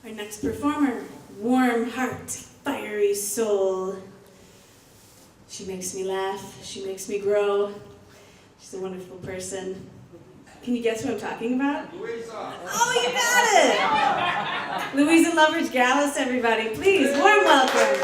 Our next performer, warm heart, fiery soul. She makes me laugh, she makes me grow. She's a wonderful person. Can you guess who I'm talking about? Louisa. Oh, you got it! Louisa Loveridge Gallas, everybody. Please, warm welcome.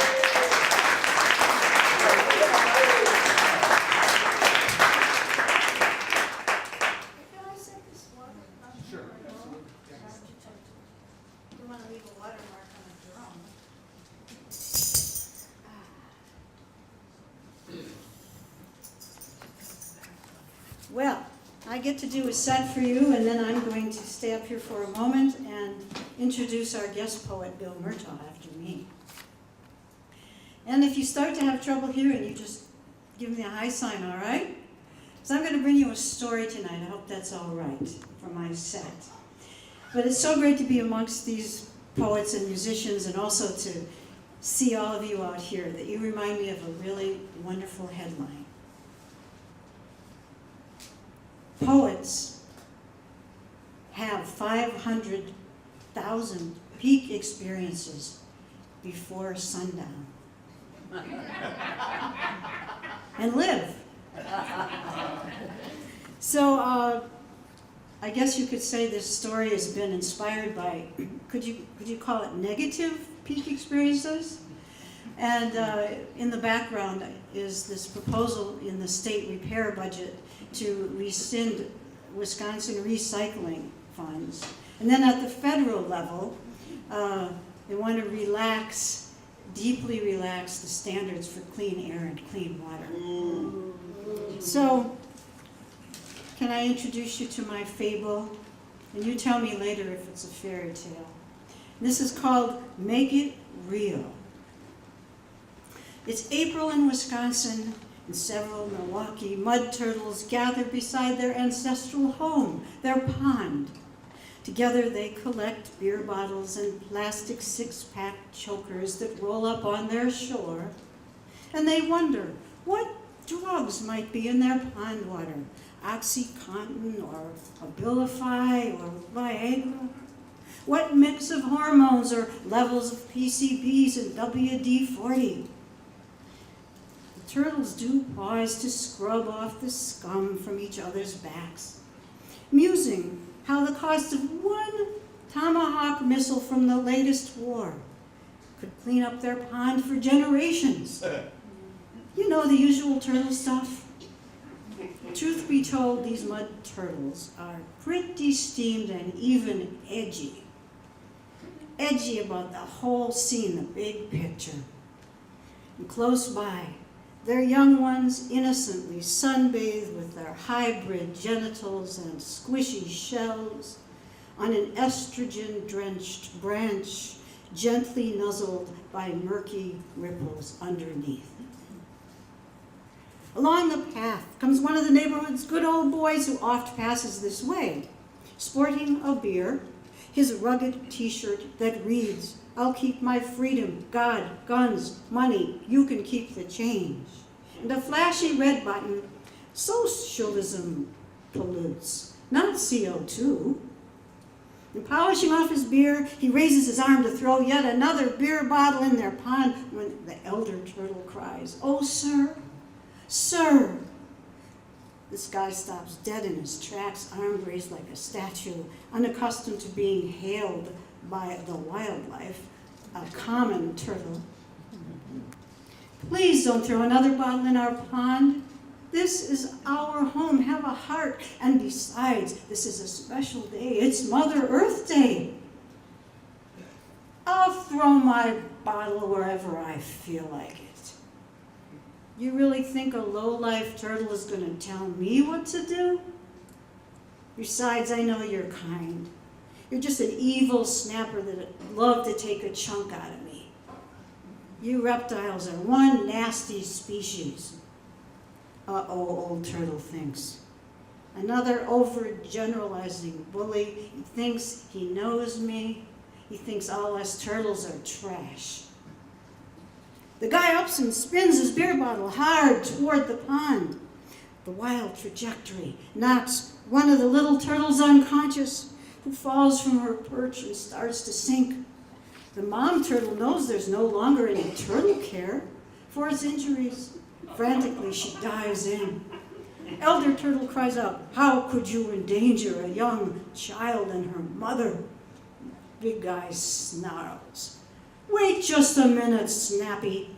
Well, I get to do a set for you, and then I'm going to stay up here for a moment and introduce our guest poet, Bill Murtaugh, after me. And if you start to have trouble hearing, you just give me a high sign, all right? So I'm going to bring you a story tonight. I hope that's all right for my set. But it's so great to be amongst these poets and musicians, and also to see all of you out here, that you remind me of a really wonderful headline. Poets have 500,000 peak experiences before sundown and live. So I guess you could say this story has been inspired by, could you call it negative peak experiences? And in the background is this proposal in the state repair budget to rescind Wisconsin recycling funds. And then at the federal level, they want to deeply relax the standards for clean air and clean water. So, can I introduce you to my fable? And you tell me later if it's a fairy tale. This is called Make It Real. It's April in Wisconsin, and several Milwaukee mud turtles gather beside their ancestral home, their pond. Together they collect beer bottles and plastic six-pack chokers that roll up on their shore. And they wonder what drugs might be in their pond water, OxyContin or Abilify or Viagra. What mix of hormones or levels of PCBs and WD-40? Turtles do pause to scrub off the scum from each other's backs, musing how the cost of one Tomahawk missile from the latest war could clean up their pond for generations. You know, the usual turtle stuff. Truth be told, these mud turtles are pretty steamed and even edgy. Edgy about the whole scene, the big picture. And close by, their young ones innocently sunbathe with their hybrid genitals and squishy shells on an estrogen-drenched branch, gently nuzzled by murky ripples underneath. Along the path comes one of the neighborhood's good old boys who oft passes this way, sporting a beer, his rugged t-shirt that reads, "I'll keep my freedom, God, guns, money, you can keep the change." And a flashy red button, "Socialism pollutes, not CO2. And polishing off his beer, he raises his arm to throw yet another beer bottle in their pond when the elder turtle cries, "Oh, sir, sir." This guy stops dead in his tracks, arm raised like a statue, unaccustomed to being hailed by the wildlife, a common turtle. "Please don't throw another bottle in our pond. This is our home. Have a heart. And besides, this is a special day. It's Mother Earth Day. I'll throw my bottle wherever I feel like it." You really think a low-life turtle is going to tell me what to do? Besides, I know you're kind. You're just an evil snapper that'd love to take a chunk out of me. You reptiles are one nasty species. Uh-oh, old turtle thinks. Another overgeneralizing bully. He thinks he knows me. He thinks all us turtles are trash. The guy ups and spins his beer bottle hard toward the pond. The wild trajectory knocks one of the little turtles unconscious, who falls from her perch and starts to sink. The mom turtle knows there's no longer any turtle care for its injuries. Frantically, she dives in. Elder turtle cries out, "How could you endanger a young child and her mother?" Big guy snarls, "Wait just a minute, Snappy.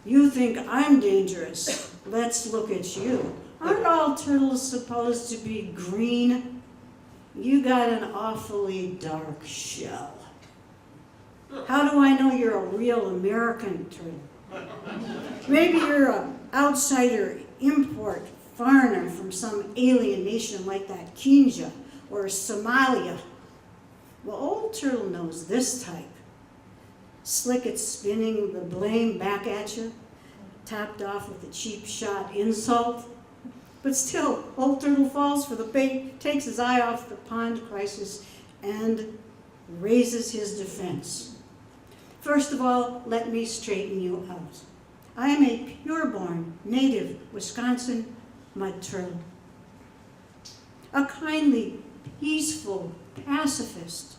You think I'm dangerous. Let's look at you. Aren't all turtles supposed to be green? You got an awfully dark shell. How do I know you're a real American turtle? Maybe you're an outsider import foreigner from some alien nation like that Kenya or Somalia." Well, old turtle knows this type. Slick at spinning the blame back at you, topped off with a cheap shot insult. But still, old turtle falls for the bait, takes his eye off the pond crisis, and raises his defense. "First of all, let me straighten you out. I am a pure-born, native Wisconsin mud turtle. A kindly, peaceful pacifist.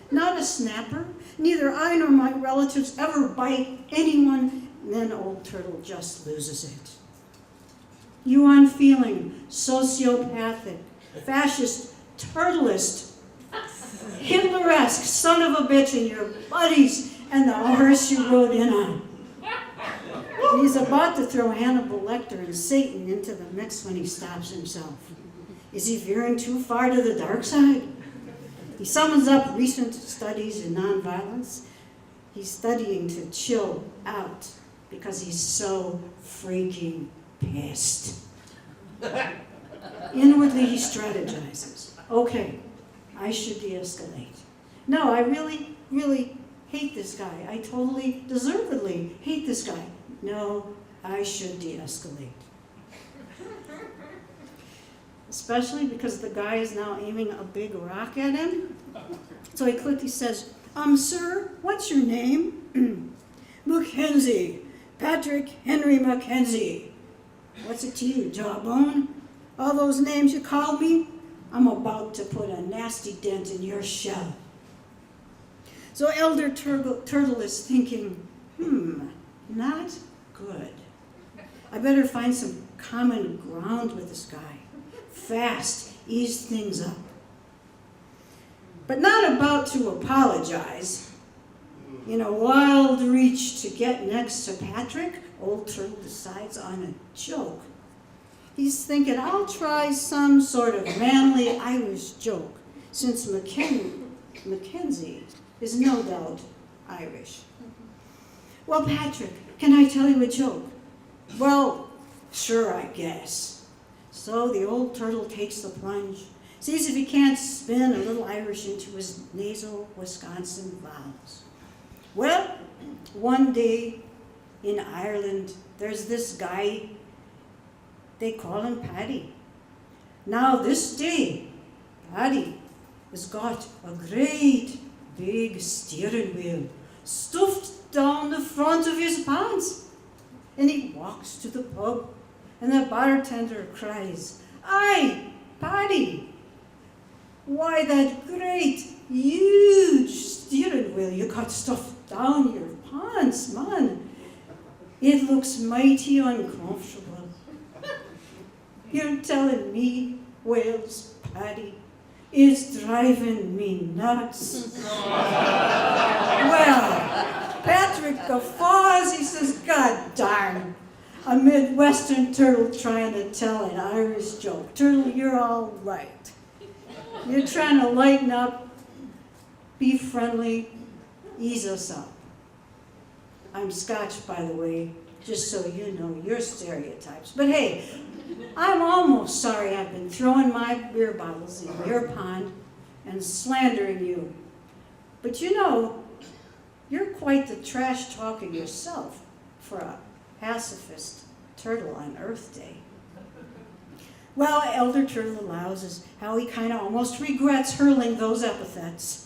Not a snapper. Neither I nor my relatives ever bite anyone." Then old turtle just loses it. "You unfeeling, sociopathic, fascist, turtlist, Hitler-esque son of a bitch and your buddies and the horse you rode in on." And he's about to throw Hannibal Lecter and Satan into the mix when he stops himself. Is he veering too far to the dark side? He summons up recent studies in nonviolence. He's studying to chill out because he's so freaking pissed. Inwardly, he strategizes. Okay, I should de-escalate. No, I really, really hate this guy. I totally, deservedly hate this guy. No, I should de-escalate. Especially because the guy is now aiming a big rock at him. So he quickly says, "Sir, what's your name?" "Mackenzie. Patrick Henry Mackenzie." "What's it to you, Jawbone? All those names you called me? I'm about to put a nasty dent in your shell." So Elder Turtle is thinking, not good. I better find some common ground with this guy. Fast, ease things up. But not about to apologize. In a wild reach to get next to Patrick, old turtle decides on a joke. He's thinking, I'll try some sort of manly Irish joke, since Mackenzie is no doubt Irish. "Well, Patrick, can I tell you a joke?" "Well, sure, I guess." So the old turtle takes the plunge, sees if he can't spin a little Irish into his nasal Wisconsin vowels. "Well, one day in Ireland, there's this guy, they call him Paddy. Now this day, Paddy has got a great big steering wheel stuffed down the front of his pants. And he walks to the pub, and the bartender cries, 'Aye, Paddy, why that great, huge steering wheel you got stuffed down your pants, man. It looks mighty uncomfortable.' 'You're telling me,' wails Paddy, 'it's driving me nuts.' Well, Patrick guffaws. He says, 'God darn, a Midwestern turtle trying to tell an Irish joke. Turtle, you're all right. You're trying to lighten up, be friendly, ease us up. I'm Scotch, by the way, just so you know your stereotypes. But hey, I'm almost sorry I've been throwing my beer bottles in your pond and slandering you. But you know, you're quite the trash talker yourself for a pacifist turtle on Earth Day.' Well, Elder Turtle allows us how he kind of almost regrets hurling those epithets.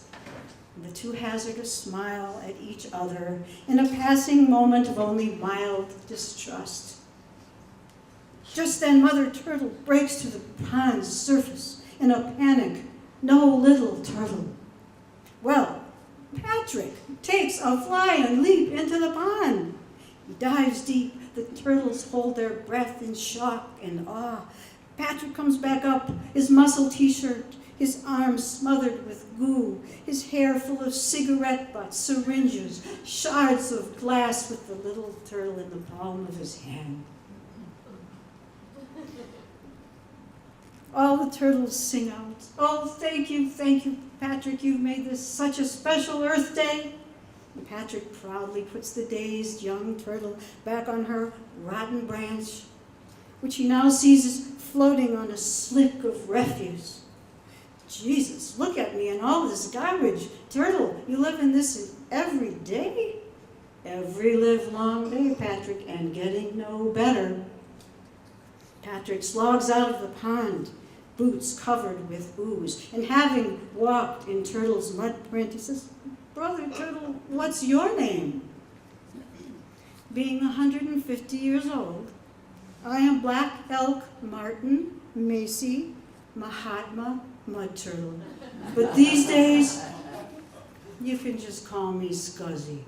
The two hazard a smile at each other in a passing moment of only mild distrust. Just then, Mother Turtle breaks to the pond's surface in a panic. No little turtle. Well, Patrick takes a flying leap into the pond. He dives deep. The turtles hold their breath in shock and awe. Patrick comes back up, his muscle t-shirt, his arms smothered with goo, his hair full of cigarette butts, syringes, shards of glass with the little turtle in the palm of his hand. All the turtles sing out, "Oh, thank you, Patrick, you've made this such a special Earth Day." And Patrick proudly puts the dazed young turtle back on her rotten branch, which he now sees as floating on a slick of refuse. "Jesus, look at me and all this garbage. Turtle, you live in this every day?" "Every livelong day, Patrick, and getting no better." Patrick slogs out of the pond, boots covered with ooze, and having walked in Turtle's mud print, he says, "Brother Turtle, what's your name?" "Being 150 years old, I am Black Elk Martin Macy Mahatma Mud Turtle. But these days, you can just call me Scuzzy."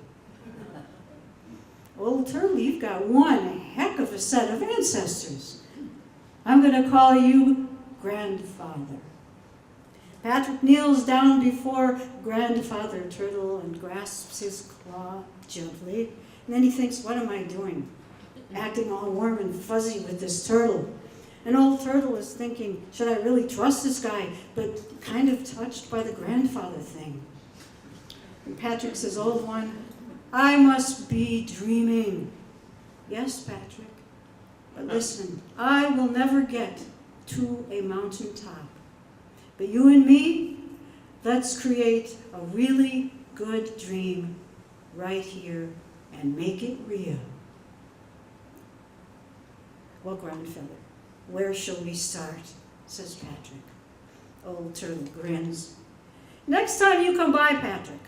"Old Turtle, you've got one heck of a set of ancestors. I'm going to call you Grandfather." Patrick kneels down before Grandfather Turtle and grasps his claw gently. And then he thinks, what am I doing? Acting all warm and fuzzy with this turtle. And old Turtle is thinking, should I really trust this guy? But kind of touched by the grandfather thing. And Patrick says, "Old one, I must be dreaming." "Yes, Patrick. But listen, I will never get to a mountaintop. But you and me, let's create a really good dream right here and make it real." "Well, Grandfather, where shall we start?" says Patrick. Old Turtle grins. "Next time you come by, Patrick,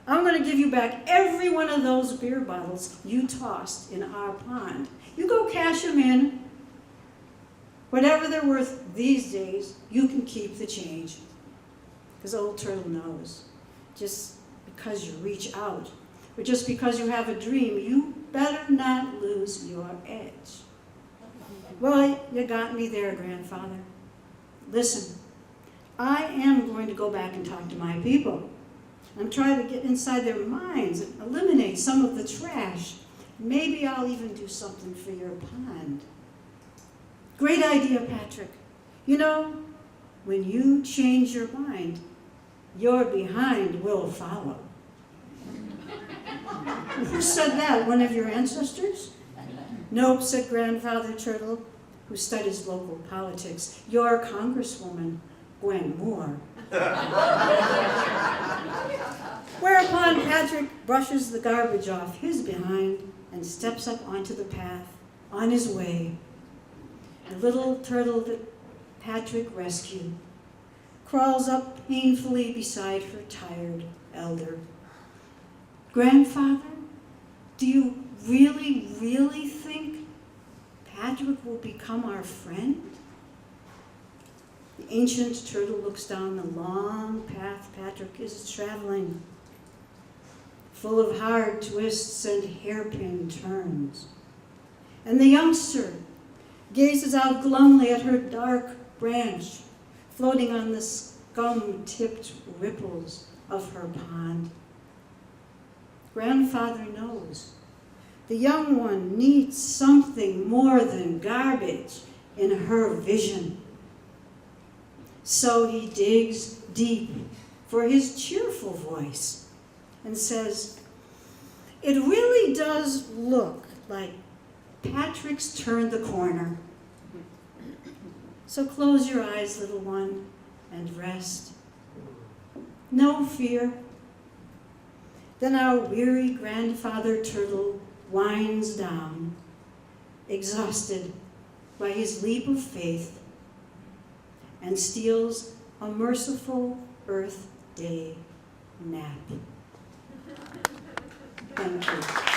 I'm going to give you back every one of those beer bottles you tossed in our pond. You go cash them in. Whatever they're worth these days, you can keep the change." Because old Turtle knows, just because you reach out, or just because you have a dream, you better not lose your edge. "Well, you got me there, Grandfather. Listen, I am going to go back and talk to my people. I'm trying to get inside their minds and eliminate some of the trash. Maybe I'll even do something for your pond." "Great idea, Patrick. You know, when you change your mind, your behind will follow." "Who said that? One of your ancestors?" "Nope," said Grandfather Turtle, who studies local politics. "Your Congresswoman, Gwen Moore." Whereupon Patrick brushes the garbage off his behind and steps up onto the path on his way. The little turtle that Patrick rescued crawls up painfully beside her tired elder. "Grandfather, do you really, really think Patrick will become our friend?" The ancient turtle looks down the long path Patrick is traveling, full of hard twists and hairpin turns. And the youngster gazes out glumly at her dark branch, floating on the scum-tipped ripples of her pond. Grandfather knows the young one needs something more than garbage in her vision. So he digs deep for his cheerful voice and says, "It really does look like Patrick's turned the corner. So close your eyes, little one, and rest. No fear." Then our weary Grandfather Turtle winds down, exhausted by his leap of faith, and steals a merciful Earth Day nap. Thank you.